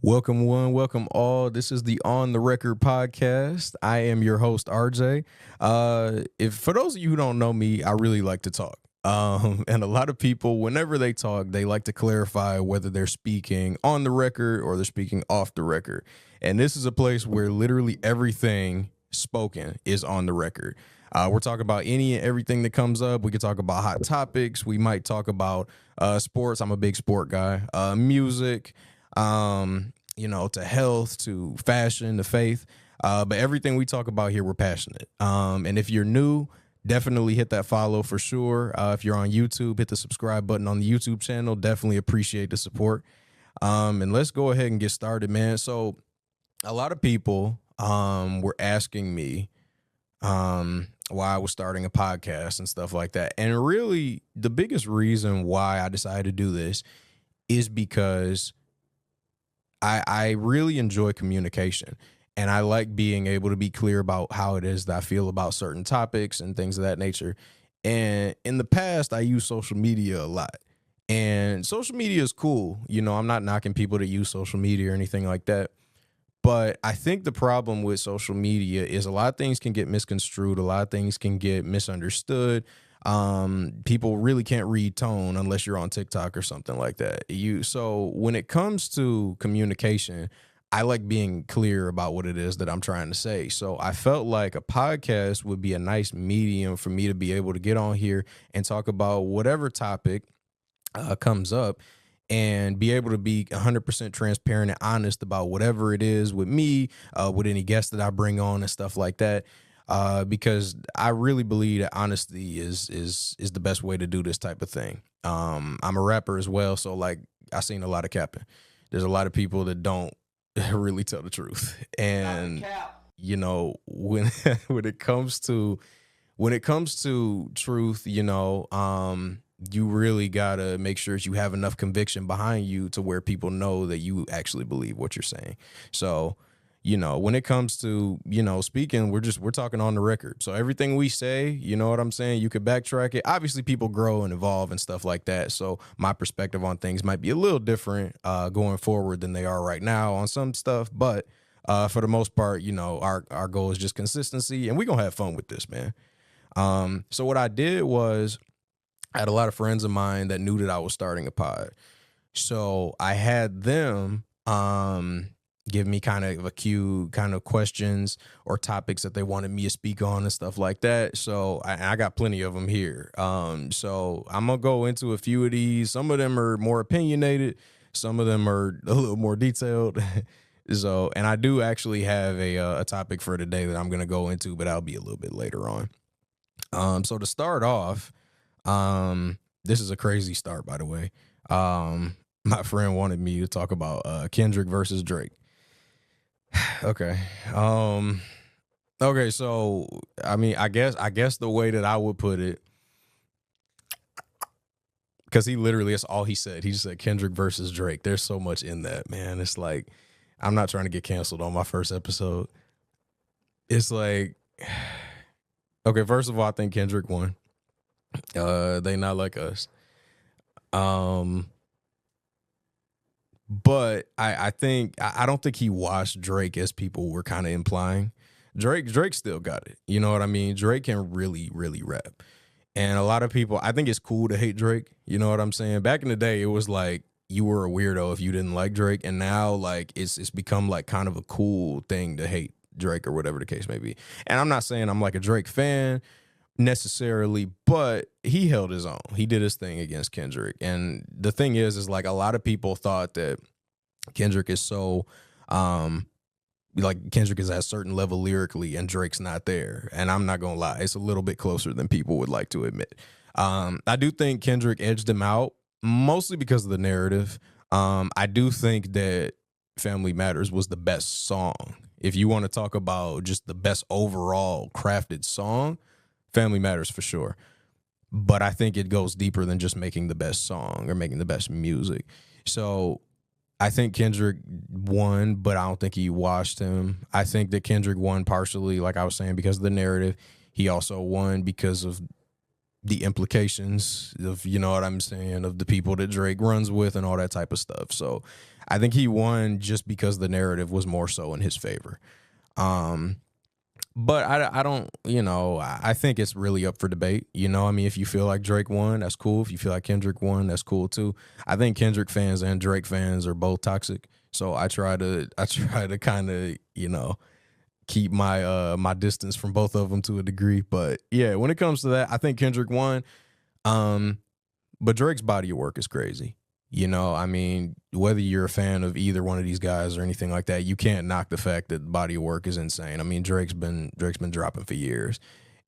Welcome one, welcome all. This is the On the Record podcast. I am your host, RJ. If for those of you who don't know me, I really like to talk. And a lot of people, whenever they talk, they like to clarify whether they're speaking on the record or they're speaking off the record. And this is a place where literally everything spoken is on the record. We're talking about any and everything that comes up. We could talk about hot topics. We might talk about sports. I'm a big sport guy. Music. To health, to fashion, to faith. But everything we talk about here, we're passionate. And if you're new, definitely hit that follow for sure. If you're on YouTube, hit the subscribe button on the YouTube channel. Definitely appreciate the support. And let's go ahead and get started, man. So a lot of people were asking me why I was starting a podcast and stuff like that. And really, the biggest reason why I decided to do this is because I really enjoy communication, and I like being able to be clear about how it is that I feel about certain topics and things of that nature. And in the past, I used social media a lot, and social media is cool. I'm not knocking people that use social media or anything like that. But I think the problem with social media is a lot of things can get misconstrued. A lot of things can get misunderstood. People really can't read tone unless you're on TikTok or something like that. So when it comes to communication, I like being clear about what it is that I'm trying to say. So I felt like a podcast would be a nice medium for me to be able to get on here and talk about whatever topic comes up, and be able to be 100% transparent and honest about whatever it is with me, with any guests that I bring on and stuff like that. Because I really believe that honesty is the best way to do this type of thing. I'm a rapper as well, so like I've seen a lot of capping. There's a lot of people that don't really tell the truth, and when when it comes to truth, you really gotta make sure that you have enough conviction behind you to where people know that you actually believe what you're saying. So when it comes to, speaking, we're talking on the record. So everything we say, you know what I'm saying? You could backtrack it. Obviously, people grow and evolve and stuff like that. So my perspective on things might be a little different going forward than they are right now on some stuff. But for the most part, our goal is just consistency, and we're going to have fun with this, man. So what I did was I had a lot of friends of mine that knew that I was starting a pod. So I had them give me kind of a few kind of questions or topics that they wanted me to speak on and stuff like that. So I got plenty of them here. So I'm going to go into a few of these. Some of them are more opinionated. Some of them are a little more detailed. And I do actually have a topic for today that I'm going to go into, but that'll be a little bit later on. So to start off, this is a crazy start, by the way. My friend wanted me to talk about Kendrick versus Drake. Okay. Okay, so I mean, I guess the way that I would put it, because he literally, that's all he said. He just said Kendrick versus Drake. There's so much in that, man. It's like, I'm not trying to get canceled on my first episode. It's like, okay, first of all, I think Kendrick won. They not like us. But I don't think he washed Drake as people were kind of implying. Drake still got it. You know what I mean? Drake can really, really rap. And a lot of people, I think it's cool to hate Drake. You know what I'm saying? Back in the day, it was like you were a weirdo if you didn't like Drake. And now like it's become like kind of a cool thing to hate Drake or whatever the case may be. And I'm not saying I'm like a Drake fan necessarily, but he held his own. He did his thing against Kendrick. And the thing is like a lot of people thought that Kendrick is so like Kendrick is at a certain level lyrically and Drake's not there. And I'm not gonna lie, it's a little bit closer than people would like to admit. I do think Kendrick edged him out mostly because of the narrative. I do think that Family Matters was the best song. If you want to talk about just the best overall crafted song, Family Matters for sure. But I think it goes deeper than just making the best song or making the best music. So I think Kendrick won, but I don't think he washed him. I think that Kendrick won partially, like I was saying, because of the narrative. He also won because of the implications of, you know what I'm saying, of the people that Drake runs with and all that type of stuff. So I think he won just because the narrative was more so in his favor. Um, but I don't, I think it's really up for debate. I mean, if you feel like Drake won, that's cool. If you feel like Kendrick won, that's cool too. I think Kendrick fans and Drake fans are both toxic. So I try to kind of, keep my distance from both of them to a degree. But yeah, when it comes to that, I think Kendrick won. Um, but Drake's body of work is crazy. I mean, whether you're a fan of either one of these guys or anything like that, you can't knock the fact that the body of work is insane. I mean, Drake's been dropping for years,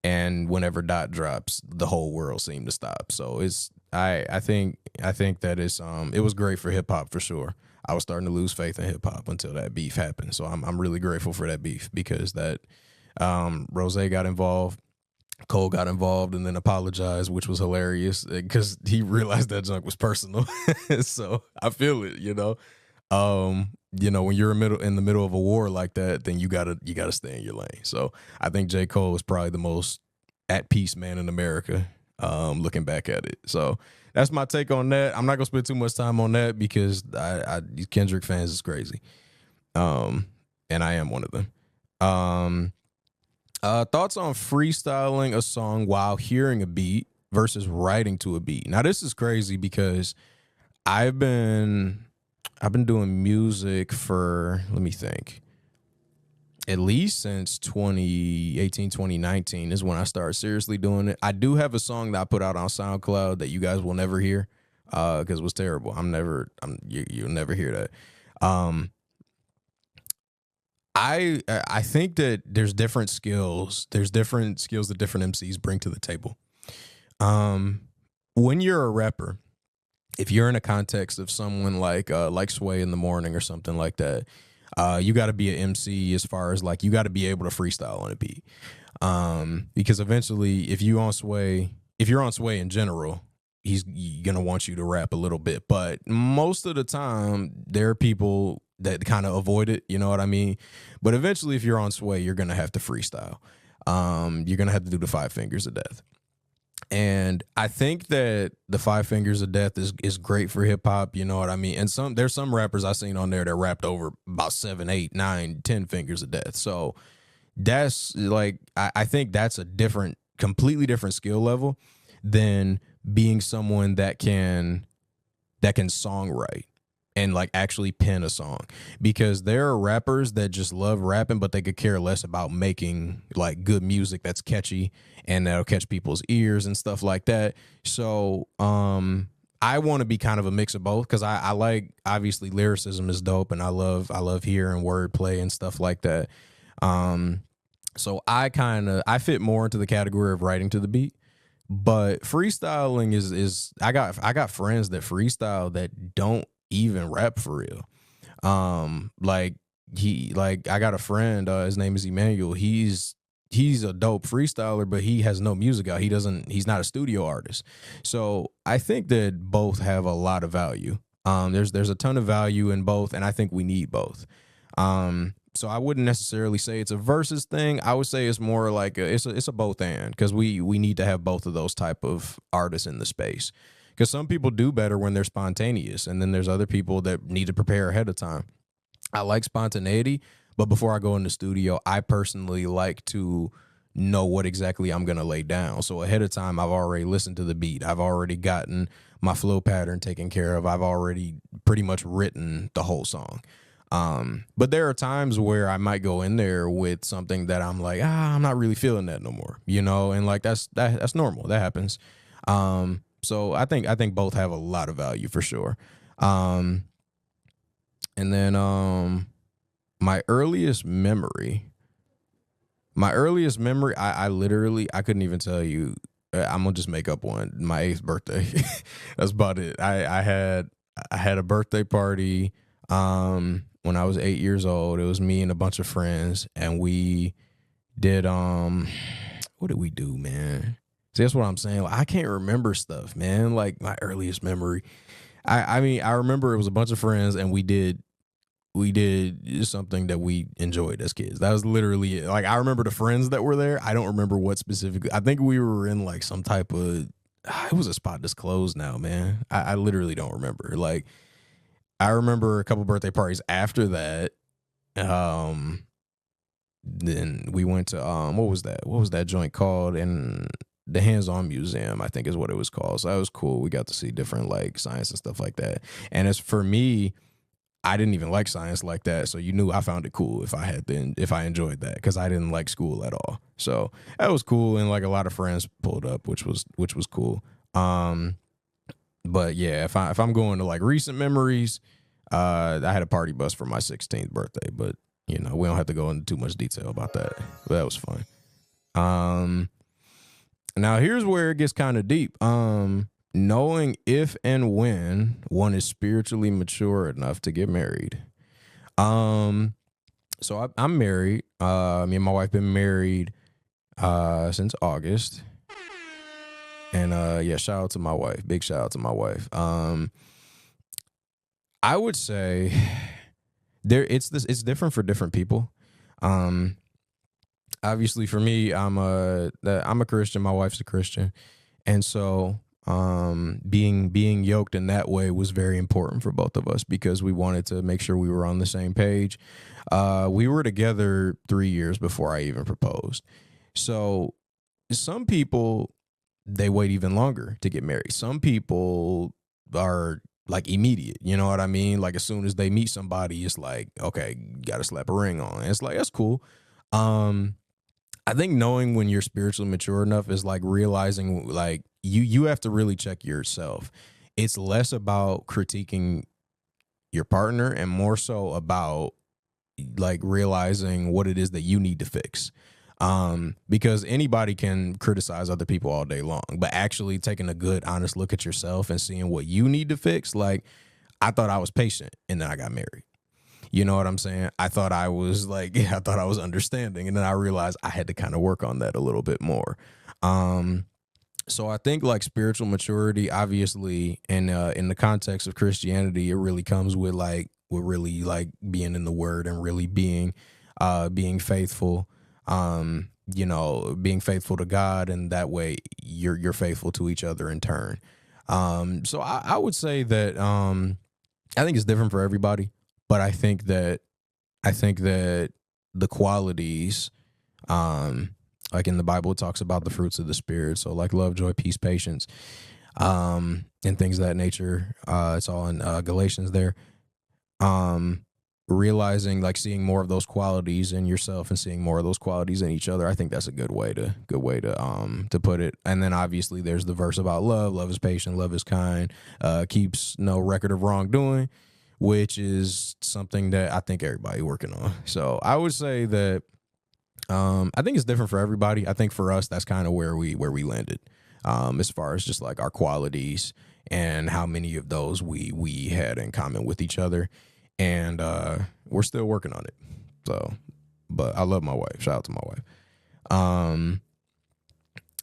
and whenever Dot drops, the whole world seemed to stop. So I think that it was great for hip hop for sure. I was starting to lose faith in hip hop until that beef happened. So I'm really grateful for that beef because that Rose got involved. Cole got involved and then apologized, which was hilarious because he realized that junk was personal. So I feel it, when you're in the middle of a war like that, then you gotta stay in your lane. So I think J. Cole is probably the most at peace man in America, looking back at it. So that's my take on that. I'm not gonna spend too much time on that because these Kendrick fans is crazy. And I am one of them. Thoughts on freestyling a song while hearing a beat versus writing to a beat. Now this is crazy because I've been doing music for, let me think, at least since 2018, 2019 is when I started seriously doing it. I do have a song that I put out on SoundCloud that you guys will never hear because it was terrible. You'll never hear that. I think that there's different skills. There's different skills that different MCs bring to the table. When you're a rapper, if you're in a context of someone like Sway in the Morning or something like that, you got to be an MC as far as like you got to be able to freestyle on a beat. Because eventually, if you're on Sway in general, he's gonna want you to rap a little bit. But most of the time, there are people that kind of avoid it, you know what I mean? But eventually, if you're on Sway, you're going to have to freestyle. You're going to have to do the 5 fingers of death. And I think that the 5 fingers of death is great for hip hop, you know what I mean? And there's some rappers I seen on there that rapped over about 7, 8, 9, 10 fingers of death. So that's like, I think that's a completely different skill level than being someone that can songwrite and like actually pen a song, because there are rappers that just love rapping, but they could care less about making like good music that's catchy and that'll catch people's ears and stuff like that. So I want to be kind of a mix of both because I like, obviously lyricism is dope and I love hearing wordplay and stuff like that. So I fit more into the category of writing to the beat. But freestyling is I got friends that freestyle that don't even rap for real. I got a friend, his name is Emmanuel. He's a dope freestyler, but he has no music out. He's not a studio artist. So I think that both have a lot of value. There's a ton of value in both, and I think we need both. So I wouldn't necessarily say it's a versus thing. I would say it's more like it's a both and, because we need to have both of those type of artists in the space. Because some people do better when they're spontaneous, and then there's other people that need to prepare ahead of time. I like spontaneity, but before I go in the studio, I personally like to know what exactly I'm going to lay down. So ahead of time, I've already listened to the beat. I've already gotten my flow pattern taken care of. I've already pretty much written the whole song. But there are times where I might go in there with something that I'm like, I'm not really feeling that no more, and like that's normal. That happens. So I think both have a lot of value for sure. And then my earliest memory, I literally, I couldn't even tell you. I'm gonna just make up one. My 8th birthday. That's about it. I had a birthday party when I was 8 years old. It was me and a bunch of friends, and we did what did we do, man? See, that's what I'm saying. Like, I can't remember stuff, man. Like my earliest memory. I mean, I remember it was a bunch of friends, and we did something that we enjoyed as kids. That was literally it. Like, I remember the friends that were there. I don't remember what specifically. I think we were in like some type of, it was a spot that's closed now, man. I literally don't remember. Like, I remember a couple birthday parties after that. Um, then we went to what was that? What was that joint called? In the Hands-On Museum, I think is what it was called. So that was cool. We got to see different like science and stuff like that. And as for me, I didn't even like science like that, so you knew I found it cool if I enjoyed that, because I didn't like school at all. So that was cool, and like a lot of friends pulled up, which was cool. Um, but yeah, if I'm going to like recent memories, I had a party bus for my 16th birthday, but you know we don't have to go into too much detail about that. But that was fun. Um, Now here's where it gets kind of deep. Knowing if and when one is spiritually mature enough to get married. Um, I'm married. Me and my wife been married since August. And yeah, shout out to my wife. Big shout out to my wife. I would say it's different for different people. Um, Obviously for me, I'm a Christian. My wife's a Christian, and so being yoked in that way was very important for both of us because we wanted to make sure we were on the same page. We were together 3 years before I even proposed. So some people, they wait even longer to get married. Some people are like immediate, you know what I mean? Like as soon as they meet somebody, it's like, okay, gotta slap a ring on. And it's like, that's cool. Um, I think knowing when you're spiritually mature enough is like realizing like you have to really check yourself. It's less about critiquing your partner and more so about like realizing what it is that you need to fix. Because anybody can criticize other people all day long, but actually taking a good honest look at yourself and seeing what you need to fix. Like I thought I was patient and then I got married. You know what I'm saying? I thought I was like, yeah, I thought I was understanding. And then I realized I had to kind of work on that a little bit more. Um, so I think like spiritual maturity, obviously, in the context of Christianity, it really comes with really like being in the word and really being faithful. You know, being faithful to God, and that way you're faithful to each other in turn. So I would say that I think it's different for everybody, but I think that the qualities, um, like in the Bible, it talks about the fruits of the spirit. So like love, joy, peace, patience, and things of that nature. It's all in Galatians there. Um, Realizing like seeing more of those qualities in yourself and seeing more of those qualities in each other. I think that's a good way to put it. And then obviously there's the verse about love. Love is patient. Love is kind. Keeps no record of wrongdoing, which is something that I think everybody working on. So I would say that I think it's different for everybody. I think for us, that's kind of where we landed, as far as just like our qualities and how many of those we had in common with each other, and we're still working on it. So, but I love my wife. Shout out to my wife. Um,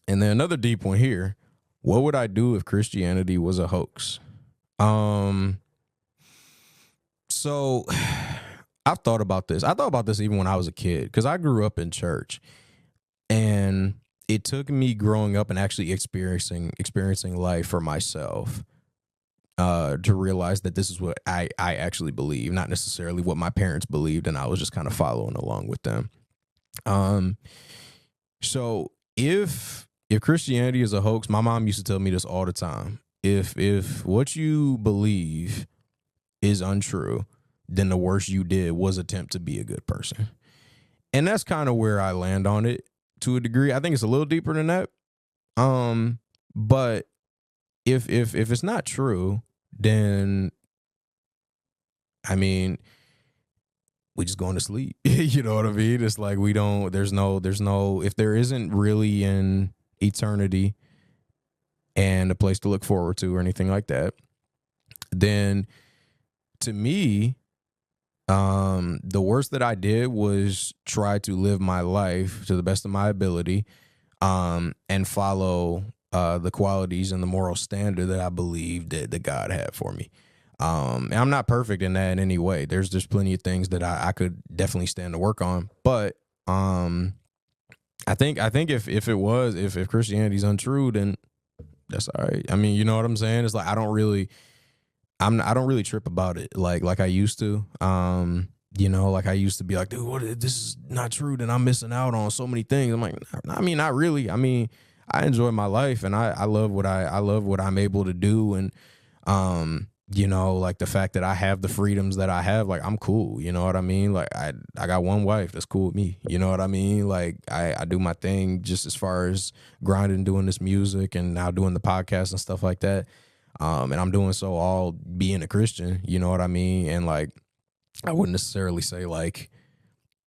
and then another deep one here. What would I do if Christianity was a hoax? So I've thought about this. I thought about this even when I was a kid because I grew up in church, and it took me growing up and actually experiencing life for myself to realize that this is what I actually believe, not necessarily what my parents believed, and I was just kind of following along with them. Um, so if Christianity is a hoax, my mom used to tell me this all the time. If what you believe is untrue, then the worst you did was attempt to be a good person. And that's kind of where I land on it to a degree. I think it's a little deeper than that. But if it's not true, then I mean, we just going to sleep. You know what I mean? It's like we don't. There's no. If there isn't really an eternity and a place to look forward to or anything like that, then to me, the worst that I did was try to live my life to the best of my ability, and follow the qualities and the moral standard that I believed that God had for me. And I'm not perfect in that in any way. There's just plenty of things that I could definitely stand to work on. But I think if Christianity's untrue, then that's all right. I mean, you know what I'm saying? It's like I don't I don't really trip about it like I used to. You know, like I used to be like, dude, what if this is not true? Then I'm missing out on so many things. I'm like, I mean, not really. I mean, I enjoy my life and I love what I love what I'm able to do. And you know, like the fact that I have the freedoms that I have, like I'm cool. You know what I mean? Like I got one wife that's cool with me. You know what I mean? Like I do my thing just as far as grinding, doing this music and now doing the podcast and stuff like that. And I'm doing so all being a Christian, you know what I mean? And like, I wouldn't necessarily say like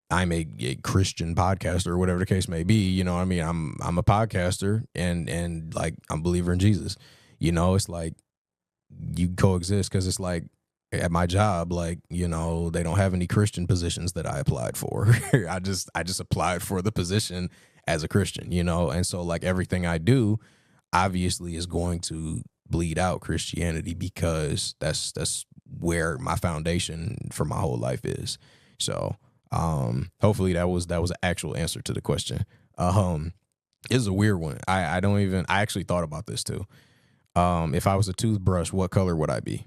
I'm a Christian podcaster or whatever the case may be. You know what I mean? I'm a podcaster and like I'm a believer in Jesus. You know, it's like you coexist because it's like at my job, like, you know, they don't have any Christian positions that I applied for. I just applied for the position as a Christian, you know, and so like everything I do obviously is going to bleed out Christianity because that's where my foundation for my whole life is. So hopefully that was an actual answer to the question. It's a weird one. I actually thought about this too. If I was a toothbrush, what color would I be?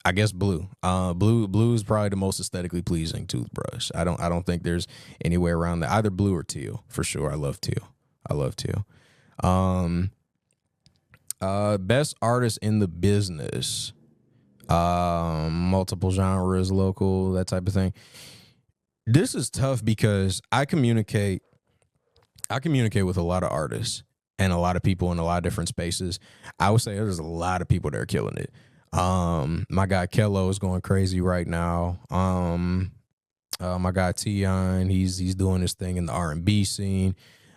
I guess blue. Blue is probably the most aesthetically pleasing toothbrush. I don't think there's any way around that. Either blue or teal for sure. I love teal. Best artist in the business. Multiple genres, local, that type of thing. This is tough because I communicate with a lot of artists and a lot of people in a lot of different spaces. I would say there's a lot of people that are killing it. My guy Kello is going crazy right now. My guy Tion, he's doing this thing in the R&B scene.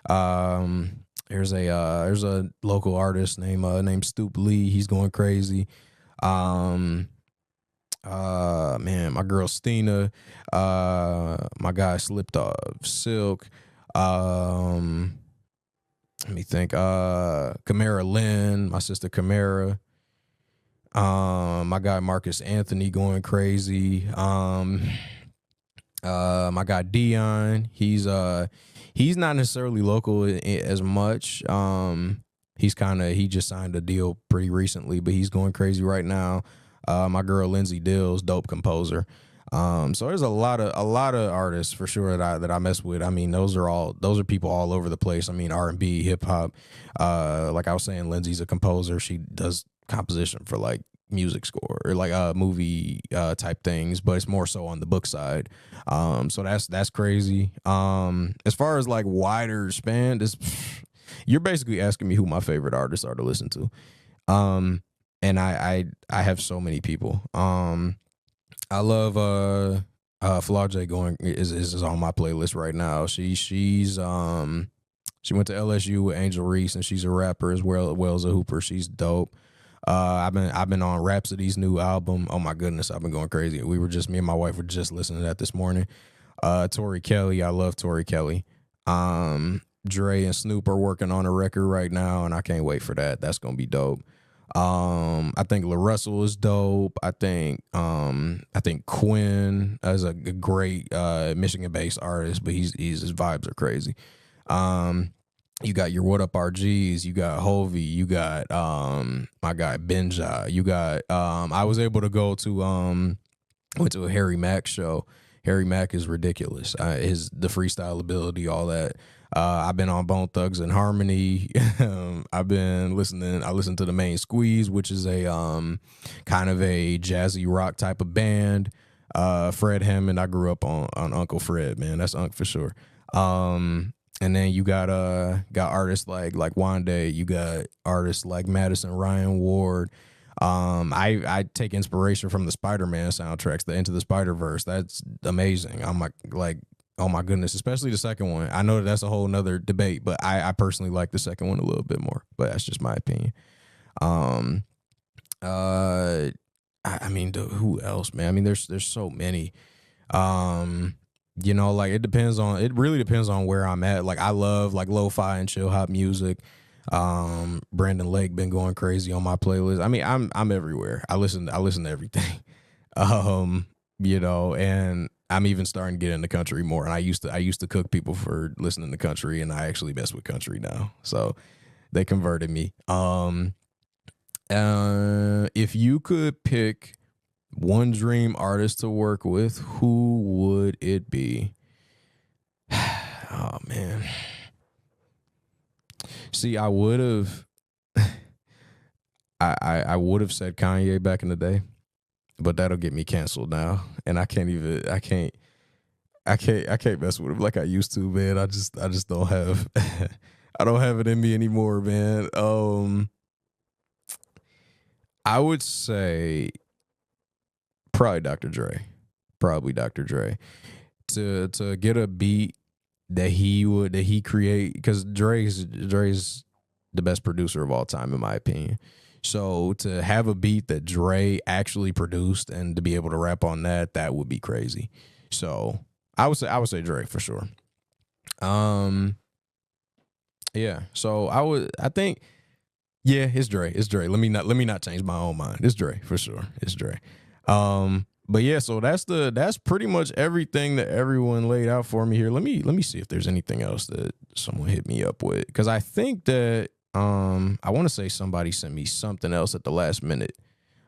There's a local artist named Stoop Lee. He's going crazy. Man, my girl Stina, my guy Slipped Off Silk. Let me think. Kamara Lynn, my sister Kamara. My guy Marcus Anthony going crazy. My guy Dion, he's not necessarily local as much. He just signed a deal pretty recently, but he's going crazy right now. My girl Lindsay Dills, dope composer. So there's a lot of artists for sure that I mess with. I mean, those are people all over the place. I mean, R&B, hip hop. Like I was saying, Lindsay's a composer. She does composition for like music score or like movie type things, but it's more so on the book side. So that's crazy. As far as like wider span, you're basically asking me who my favorite artists are to listen to. And I have so many people. I love ArJay is on my playlist right now. She went to LSU with Angel Reese and she's a rapper as well as a hooper. She's dope. I've been on Rhapsody's new album. Oh my goodness, I've been going crazy. Me and my wife were just listening to that this morning. Tori Kelly, I love Tori Kelly. Dre and Snoop are working on a record right now, and I can't wait for that. That's gonna be dope. I think La Russell is dope. I think Quinn is a great Michigan-based artist, but his vibes are crazy. You got your What Up RGs, you got Hovey, you got my guy Benja, you got I was able to go to went to a Harry Mack show. Harry Mack is ridiculous. The freestyle ability, all that. I've been on Bone Thugs and Harmony. I listened to the Main Squeeze, which is a kind of a jazzy rock type of band. Fred Hammond, I grew up on Uncle Fred, man. That's Unc for sure. And then you got artists like Wande. You got artists like Madison Ryan Ward. I take inspiration from the Spider-Man soundtracks, the Into the Spider-Verse. That's amazing. I'm like, oh my goodness, especially the second one. I know that's a whole nother debate, but I personally like the second one a little bit more. But that's just my opinion. I mean, who else, man? I mean, there's so many. You know, like it really depends on where I'm at. Like I love like lo-fi and chill hop music. Brandon Lake been going crazy on my playlist. I mean, I'm everywhere. I listen to everything. You know, and I'm even starting to get into country more. And I used to cook people for listening to country, and I actually mess with country now. So they converted me. If you could pick one dream artist to work with, who would it be? Oh man. See, I would have I would have said Kanye back in the day, but that'll get me canceled now. And I can't mess with him like I used to, man. I just don't have I don't have it in me anymore, man. I would say probably Dr. Dre. Probably Dr. Dre. To get a beat that he create, because Dre's the best producer of all time in my opinion. So to have a beat that Dre actually produced and to be able to rap on that would be crazy. So I would say Dre for sure. Yeah. So I think it's Dre. It's Dre. Let me not change my own mind. It's Dre for sure. It's Dre. But yeah, so that's pretty much everything that everyone laid out for me here. Let me see if there's anything else that someone hit me up with, because I think that I want to say somebody sent me something else at the last minute.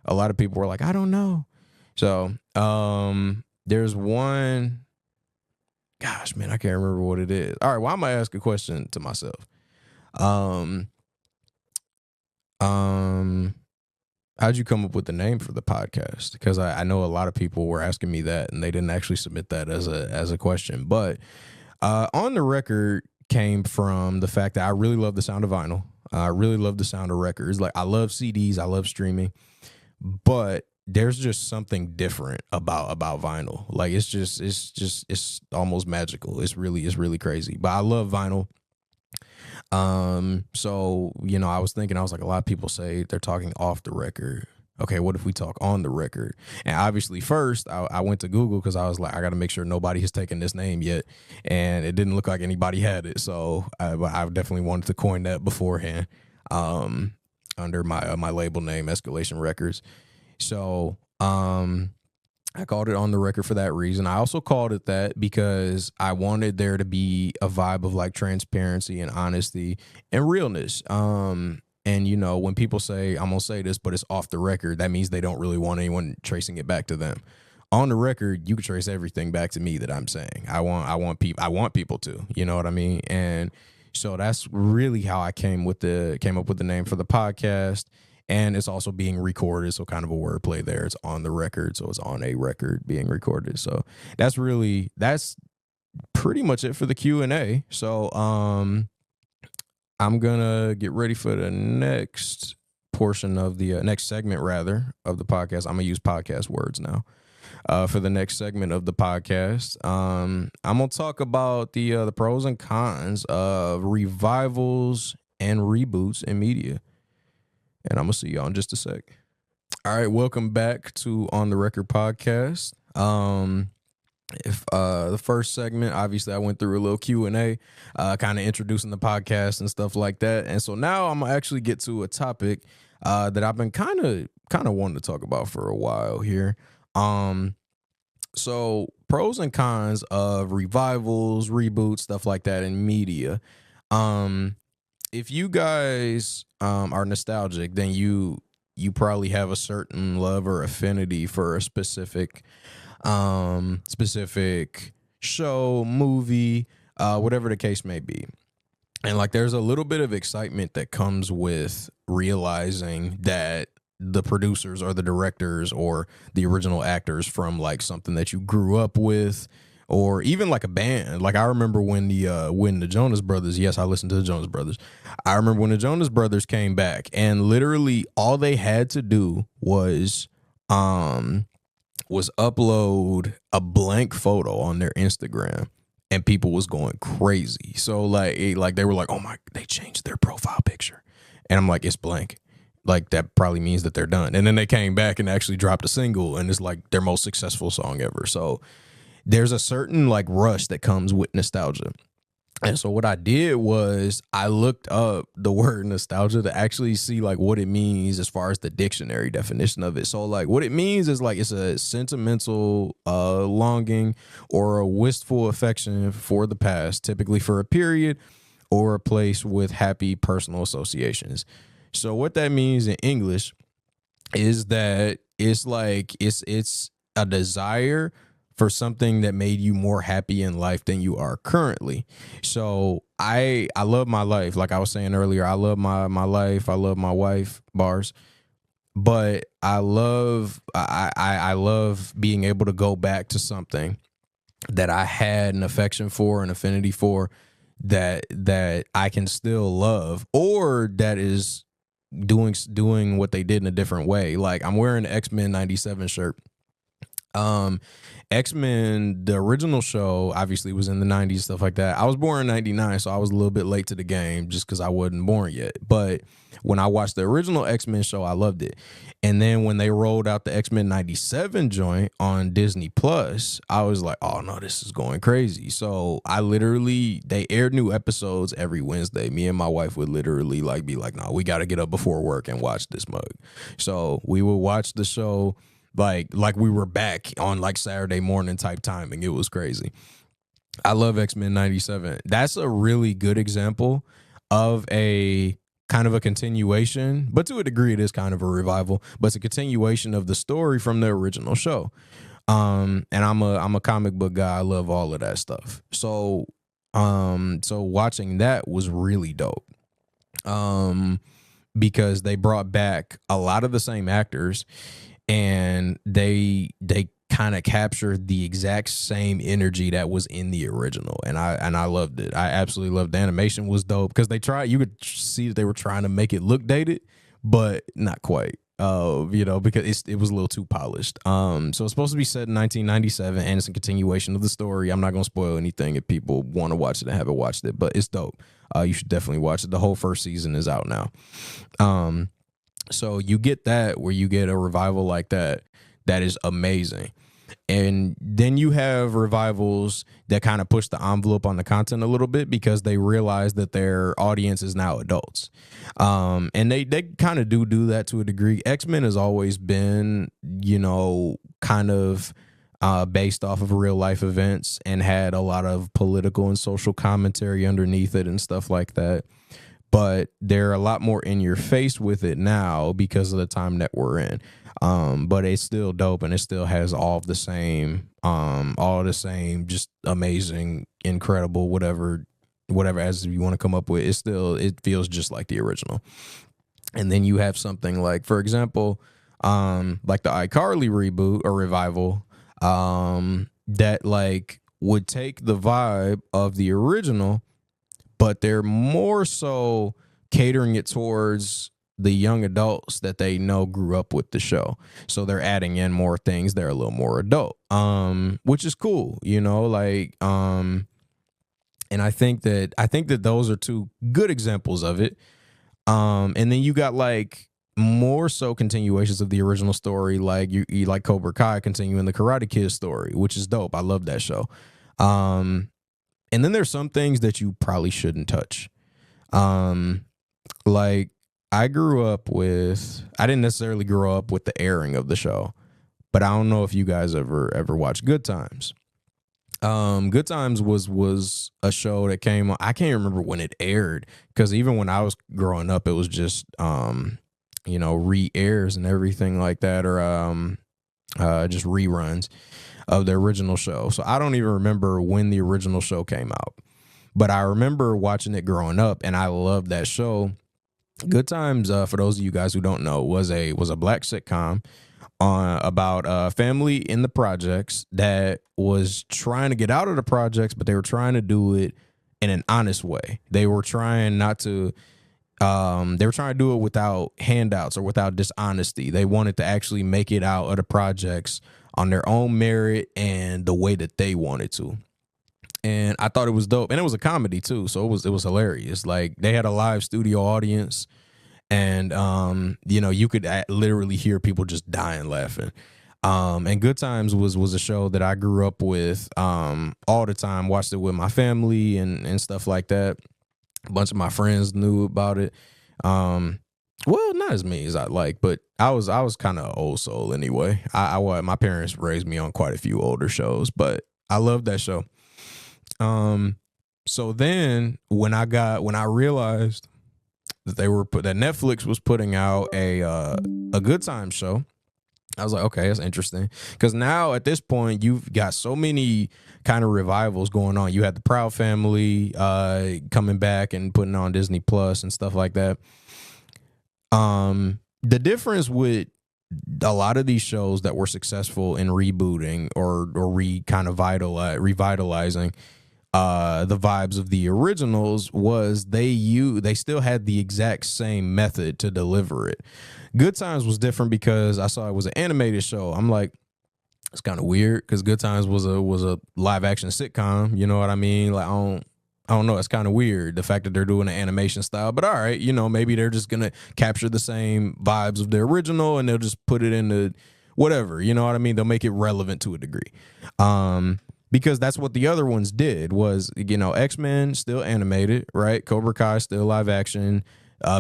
A lot of people were like, I don't know. So there's one. Gosh, man, I can't remember what it is. All right, well, I'm gonna ask a question to myself. How'd you come up with the name for the podcast? Because I know a lot of people were asking me that, and they didn't actually submit that as a question. But on the record came from the fact that I really love the sound of vinyl. I really love the sound of records. Like, I love CDs, I love streaming, but there's just something different about vinyl. Like, it's almost magical. It's really crazy. But I love vinyl. So, I was like, a lot of people say they're talking off the record. Okay, what if we talk on the record? And obviously, first, I went to Google because I was like, I got to make sure nobody has taken this name yet. And it didn't look like anybody had it. So I definitely wanted to coin that beforehand, under my label name, Escalation Records. So I called it On the Record for that reason. I also called it that because I wanted there to be a vibe of like transparency and honesty and realness. And when people say, I'm gonna say this, but it's off the record, that means they don't really want anyone tracing it back to them. On the record, you can trace everything back to me that I'm saying. I want people to, you know what I mean? And so that's really how I came up with the name for the podcast. And it's also being recorded, so kind of a wordplay there. It's on the record, so it's on a record being recorded. So that's pretty much it for the Q&A. So I'm gonna get ready for the next portion of the next segment, rather, of the podcast. I'm gonna use podcast words now. For the next segment of the podcast, I'm gonna talk about the pros and cons of revivals and reboots in media. And I'm going to see y'all in just a sec. All right, welcome back to On the Record podcast. If the first segment, obviously I went through a little Q&A, kind of introducing the podcast and stuff like that. And so now I'm going to actually get to a topic that I've been kind of wanting to talk about for a while here. So pros and cons of revivals, reboots, stuff like that in media. If you guys are nostalgic, then you probably have a certain love or affinity for a specific show, movie, whatever the case may be. And like, there's a little bit of excitement that comes with realizing that the producers or the directors or the original actors from like something that you grew up with, or even like a band. Like, I remember when the Jonas Brothers, yes, I listened to the Jonas Brothers. I remember when the Jonas Brothers came back, and literally all they had to do was upload a blank photo on their Instagram, and people was going crazy. So like they were like, oh my, they changed their profile picture, and I'm like, it's blank. Like, that probably means that they're done. And then they came back and actually dropped a single, and it's like their most successful song ever. So there's a certain like rush that comes with nostalgia. And so what I did was I looked up the word nostalgia to actually see like what it means as far as the dictionary definition of it. So like what it means is like, it's a sentimental longing or a wistful affection for the past, typically for a period or a place with happy personal associations. So what that means in English is that it's like it's a desire for something that made you more happy in life than you are currently. So I love my life. Like I was saying earlier, I love my life. I love my wife, bars. But I love being able to go back to something that I had an affection for, an affinity for, that I can still love, or that is doing what they did in a different way. Like I'm wearing an X-Men 97 shirt. Um X-Men, the original show, obviously was in the 90s, stuff like that. I was born in 99, so I was a little bit late to the game just because I wasn't born yet. But when I watched the original X-Men show, I loved it. And then when they rolled out the X-Men 97 joint on Disney Plus, I was like, oh no, this is going crazy. So they aired new episodes every Wednesday. Me and my wife would literally like be like, no, we got to get up before work and watch this mug. So we would watch the show like we were back on like Saturday morning type timing. It was crazy. I love X-Men 97. That's a really good example of a kind of a continuation, but to a degree it is kind of a revival, but it's a continuation of the story from the original show. And I'm a comic book guy. I love all of that stuff. So watching that was really dope. Because they brought back a lot of the same actors, and they kind of captured the exact same energy that was in the original, and I loved it. I absolutely loved the animation. Was dope because you could see that they were trying to make it look dated, but not quite. Because it was a little too polished. So it's supposed to be set in 1997, and it's a continuation of the story. I'm not gonna spoil anything if people want to watch it and haven't watched it, but it's dope. You should definitely watch it. The whole first season is out now. So you get that, where you get a revival like that is amazing. And then you have revivals that kind of push the envelope on the content a little bit because they realize that their audience is now adults. And they kind of do that to a degree. X-Men has always been, kind of based off of real life events and had a lot of political and social commentary underneath it and stuff like that. But they're a lot more in your face with it now because of the time that we're in. But it's still dope, and it still has all the same, just amazing, incredible, whatever as you want to come up with. It feels just like the original. And then you have something like, for example, like the iCarly reboot or revival, that like would take the vibe of the original, but they're more so catering it towards the young adults that they know grew up with the show. So they're adding in more things. They're a little more adult, which is cool, and I think that those are two good examples of it. And then you got like more so continuations of the original story, like you like Cobra Kai continuing the Karate Kid story, which is dope. I love that show. And then there's some things that you probably shouldn't touch. Like I didn't necessarily grow up with the airing of the show, but I don't know if you guys ever watched Good Times. Good Times was a show that came on. I can't remember when it aired, because even when I was growing up, it was just re-airs and everything like that, or just reruns of the original show. So I don't even remember when the original show came out, but I remember watching it growing up, and I loved that show. Good Times, for those of you guys who don't know, was a black sitcom about a family in the projects that was trying to get out of the projects, but they were trying to do it in an honest way. They were trying not to they were trying to do it without handouts or without dishonesty. They wanted to actually make it out of the projects on their own merit and the way that they wanted to. And I thought it was dope. And it was a comedy too, so it was hilarious. Like they had a live studio audience, and you could literally hear people just dying laughing. And Good Times was a show that I grew up with all the time. Watched it with my family and stuff like that. A bunch of my friends knew about it. Well, not as many as I'd like, but I was kind of old soul anyway. My parents raised me on quite a few older shows, but I loved that show. So then when I realized that that Netflix was putting out a Good Time show. I was like, okay, that's interesting. Because now at this point, you've got so many kind of revivals going on. You had the Proud Family coming back and putting on Disney Plus and stuff like that. The difference with a lot of these shows that were successful in rebooting or revitalizing the vibes of the originals was they still had the exact same method to deliver it. Good Times was different because I saw it was an animated show. I'm like, it's kind of weird because Good Times was a live action sitcom. You know what I mean? Like, I don't know. It's kind of weird, the fact that they're doing an animation style. But all right, maybe they're just going to capture the same vibes of the original and they'll just put it into whatever. You know what I mean? They'll make it relevant to a degree. Because that's what the other ones did was, X-Men still animated, right? Cobra Kai still live action.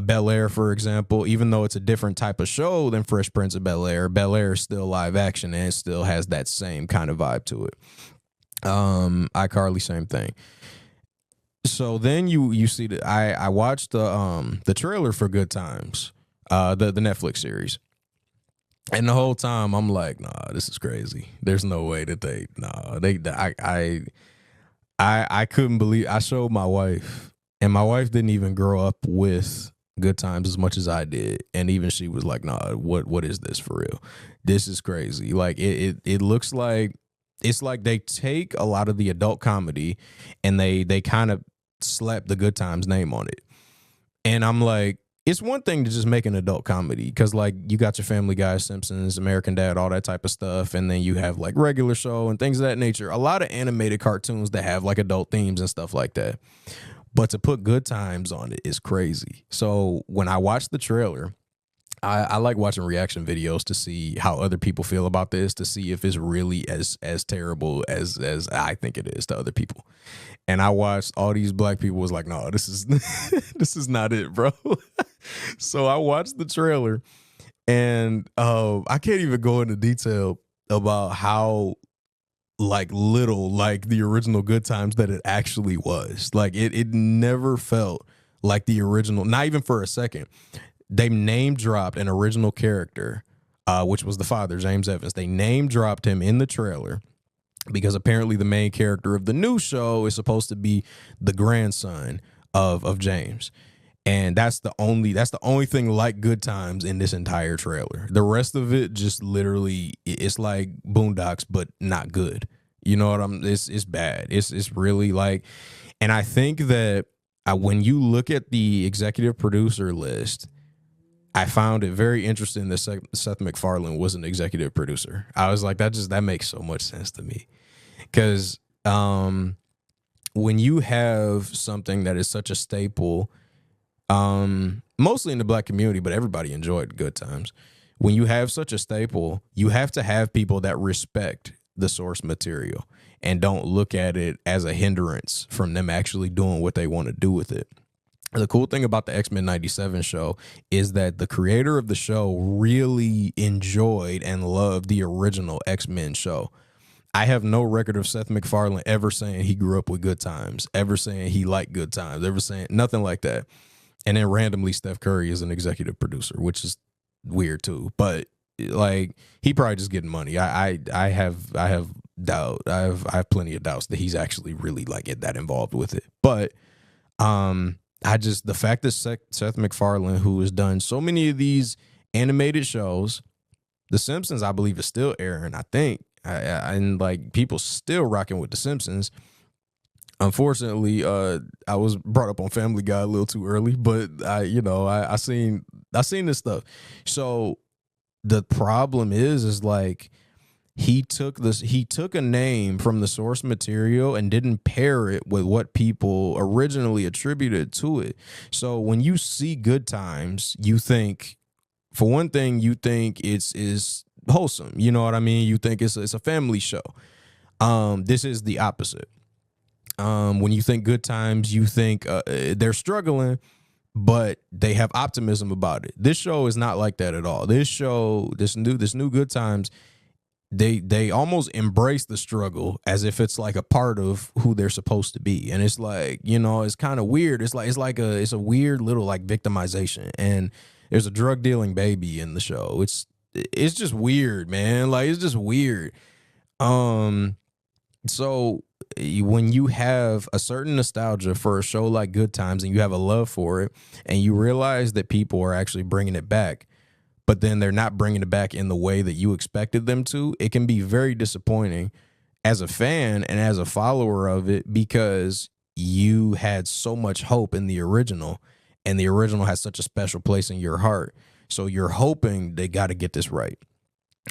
Bel-Air, for example, even though it's a different type of show than Fresh Prince of Bel-Air, Bel-Air is still live action and it still has that same kind of vibe to it. iCarly, same thing. So then you see that I watched the trailer for Good Times, the Netflix series. And the whole time I'm like, nah, this is crazy. There's no way that I couldn't believe. I showed my wife, and my wife didn't even grow up with Good Times as much as I did, and even she was like, nah, what is this for real? This is crazy. Like it looks like it's like they take a lot of the adult comedy and they kind of slap the Good Times name on it. And I'm like, it's one thing to just make an adult comedy because, like, you got your Family Guy, Simpsons, American Dad, all that type of stuff. And then you have, like, regular show and things of that nature. A lot of animated cartoons that have, like, adult themes and stuff like that. But to put Good Times on it is crazy. So when I watched the trailer, I like watching reaction videos to see how other people feel about this, to see if it's really as terrible as I think it is to other people. And I watched all these black people was like, no, this is this is not it, bro. So I watched the trailer, and I can't even go into detail about how like little like the original Good Times that it actually was. Like it never felt like the original, not even for a second. They name dropped an original character, which was the father, James Evans. They name dropped him in the trailer because apparently the main character of the new show is supposed to be the grandson of James. And that's the only thing like Good Times in this entire trailer. The rest of it just literally, it's like Boondocks, but not good. You know what it's bad. It's really like, and I think that when you look at the executive producer list, I found it very interesting that Seth MacFarlane was an executive producer. I was like, that makes so much sense to me. Because when you have something that is such a staple, mostly in the black community, but everybody enjoyed Good Times. When you have such a staple, you have to have people that respect the source material and don't look at it as a hindrance from them actually doing what they want to do with it. The cool thing about the X-Men 97 show is that the creator of the show really enjoyed and loved the original X-Men show. I have no record of Seth MacFarlane ever saying he grew up with Good Times, ever saying he liked Good Times, ever saying nothing like that. And then randomly Steph Curry is an executive producer, which is weird too. But like, he probably just getting money. I have doubt. I have plenty of doubts that he's actually really like that involved with it. But the fact that Seth MacFarlane, who has done so many of these animated shows, The Simpsons, I believe, is still airing. I think, and like people still rocking with The Simpsons. Unfortunately, I was brought up on Family Guy a little too early, but I seen this stuff. So the problem is like, he took a name from the source material and didn't pair it with what people originally attributed to it. So when you see Good Times, you think, for one thing, it's wholesome. You know what I mean? You think it's a family show. This is the opposite. When you think Good Times, you think they're struggling, but they have optimism about it. This show is not like that at all. This new Good Times, they almost embrace the struggle as if it's like a part of who they're supposed to be. And it's like, it's kind of weird. It's a weird little like victimization. And there's a drug dealing baby in the show. It's just weird, man. Like, it's just weird. So when you have a certain nostalgia for a show like Good Times and you have a love for it and you realize that people are actually bringing it back, but then they're not bringing it back in the way that you expected them to, it can be very disappointing as a fan and as a follower of it, because you had so much hope in the original, and the original has such a special place in your heart. So you're hoping they got to get this right.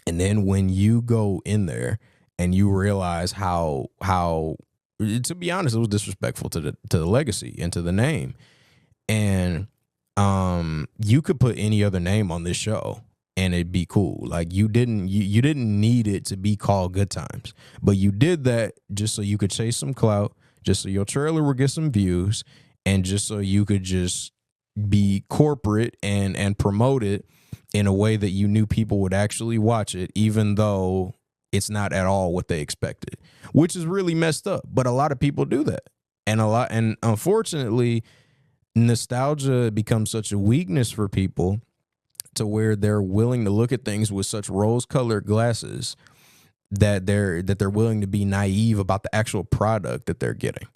And then when you go in there and you realize how to be honest, it was disrespectful to the legacy and to the name. And you could put any other name on this show and it'd be cool. Like, you didn't need it to be called Good Times, but you did that just so you could chase some clout, just so your trailer would get some views, and just so you could just be corporate and promote it in a way that you knew people would actually watch it, even though it's not at all what they expected, which is really messed up. But a lot of people do that. And unfortunately, nostalgia becomes such a weakness for people to where they're willing to look at things with such rose-colored glasses that they're willing to be naive about the actual product that they're getting.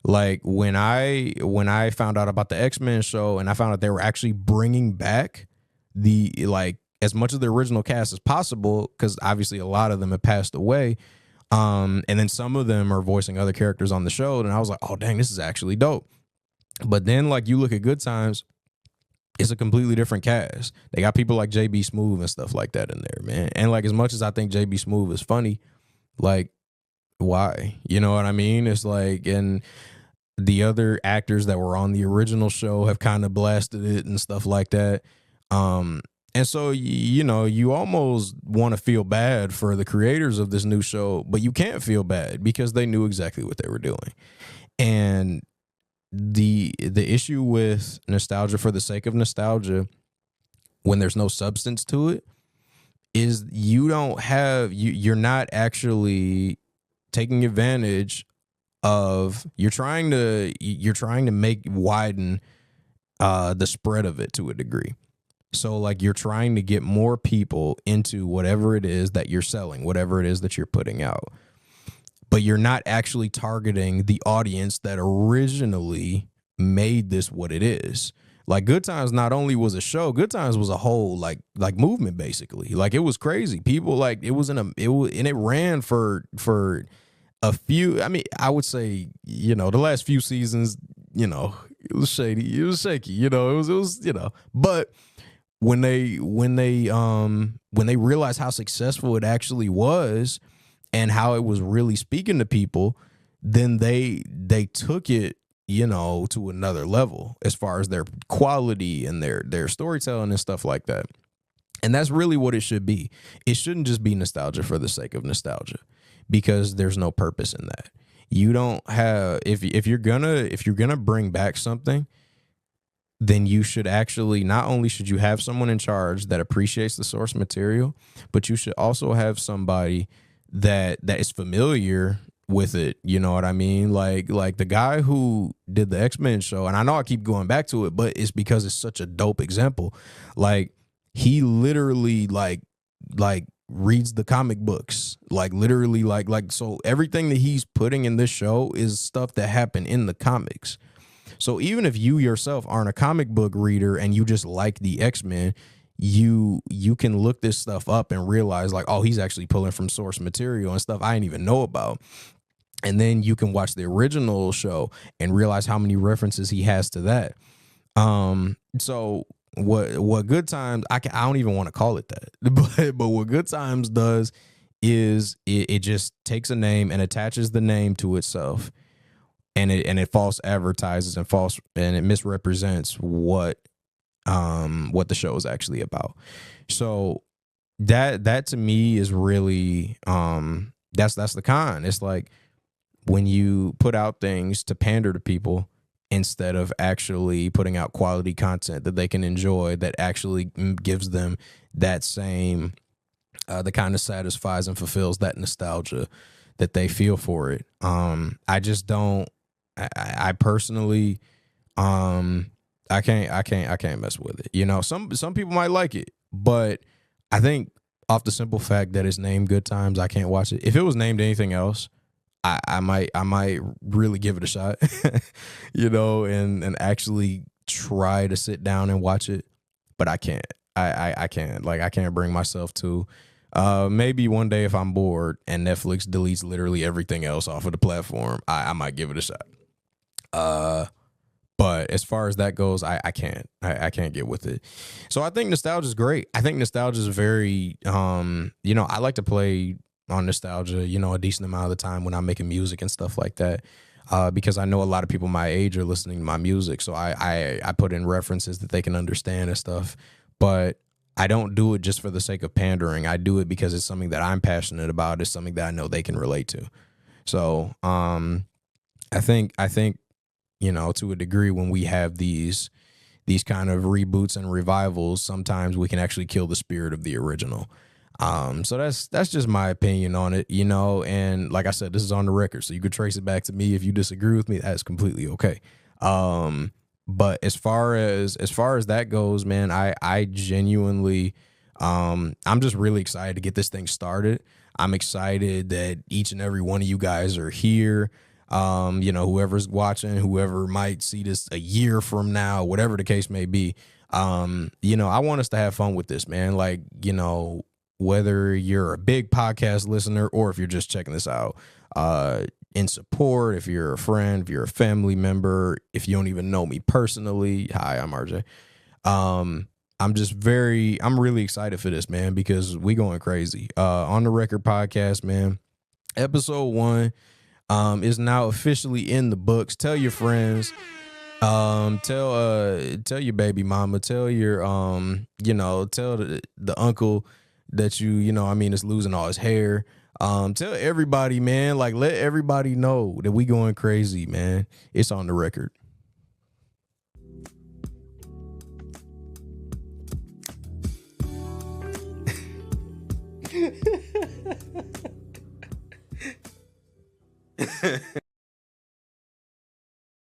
Like, when I found out about the X-Men show and I found out they were actually bringing back the, like, as much of the original cast as possible, because obviously a lot of them have passed away, and then some of them are voicing other characters on the show, and I was like, oh dang, this is actually dope. But then, like, you look at Good Times, it's a completely different cast. They got people like JB Smoove and stuff like that in there, man. And like, as much as I think JB Smoove is funny, like, why? You know what I mean? It's like, and the other actors that were on the original show have kind of blasted it and stuff like that. And so, you almost want to feel bad for the creators of this new show, but you can't feel bad because they knew exactly what they were doing. And the issue with nostalgia for the sake of nostalgia, when there's no substance to it, is you're not actually taking advantage of, you're trying to widen the spread of it to a degree. So, like, you're trying to get more people into whatever it is that you're selling, whatever it is that you're putting out, but you're not actually targeting the audience that originally made this what it is. Like, Good Times not only was a show, Good Times was a whole like movement, basically. Like, it was crazy. People, like, and it ran for a few, I mean, I would say, the last few seasons, it was shady, it was shaky, it was, but when they realized how successful it actually was and how it was really speaking to people, then they took it, to another level as far as their quality and their storytelling and stuff like that. And that's really what it should be. It shouldn't just be nostalgia for the sake of nostalgia, because there's no purpose in that. You don't have, if you're gonna bring back something, then you should actually, not only should you have someone in charge that appreciates the source material, but you should also have somebody that is familiar with it. You know what I mean? Like the guy who did the X-Men show, and I know I keep going back to it, but it's because it's such a dope example. Like, he literally like reads the comic books, like literally like so everything that he's putting in this show is stuff that happened in the comics. So even if you yourself aren't a comic book reader and you just like the X-Men, you can look this stuff up and realize, like, oh, he's actually pulling from source material and stuff I didn't even know about. And then you can watch the original show and realize how many references he has to that. So what Good Times, I don't even want to call it that, but what Good Times does is it just takes a name and attaches the name to itself. And it false advertises and it misrepresents what the show is actually about. So that to me is really that's the con. It's like, when you put out things to pander to people instead of actually putting out quality content that they can enjoy, that actually gives them that same that kind of satisfies and fulfills that nostalgia that they feel for it. I just don't. I personally, um, I can't mess with it. You know, some people might like it, but I think off the simple fact that it's named Good Times, I can't watch it. If it was named anything else, I might really give it a shot, you know, and actually try to sit down and watch it, but I can't. I can't. Like, I can't bring myself to. Maybe one day if I'm bored and Netflix deletes literally everything else off of the platform, I might give it a shot. Uh, but as far as that goes, I can't. I can't get with it. So I think nostalgia is great. I think nostalgia is very, you know, I like to play on nostalgia, you know, a decent amount of the time when I'm making music and stuff like that. Because I know a lot of people my age are listening to my music. So I put in references that they can understand and stuff. But I don't do it just for the sake of pandering. I do it because it's something that I'm passionate about. It's something that I know they can relate to. So I think you know, to a degree, when we have these kind of reboots and revivals, sometimes we can actually kill the spirit of the original. So that's just my opinion on it, you know. And like I said, this is on the record, so you could trace it back to me. If you disagree with me, that's completely okay. But as far as that goes, man, I genuinely, I'm just really excited to get this thing started. I'm excited that each and every one of you guys are here. You know, whoever's watching, whoever might see this a year from now, whatever the case may be, you know, I want us to have fun with this, man. Like, you know, whether you're a big podcast listener or if you're just checking this out, in support, if you're a friend, if you're a family member, if you don't even know me personally, hi, I'm RJ. Um, I'm really excited for this, man, because we going crazy. On the record podcast, man, episode 1 is now officially in the books. Tell your friends, tell your baby mama, tell your you know, tell the uncle that you know, I mean, is losing all his hair. Tell everybody, man, like, let everybody know that we going crazy, man. It's on the record.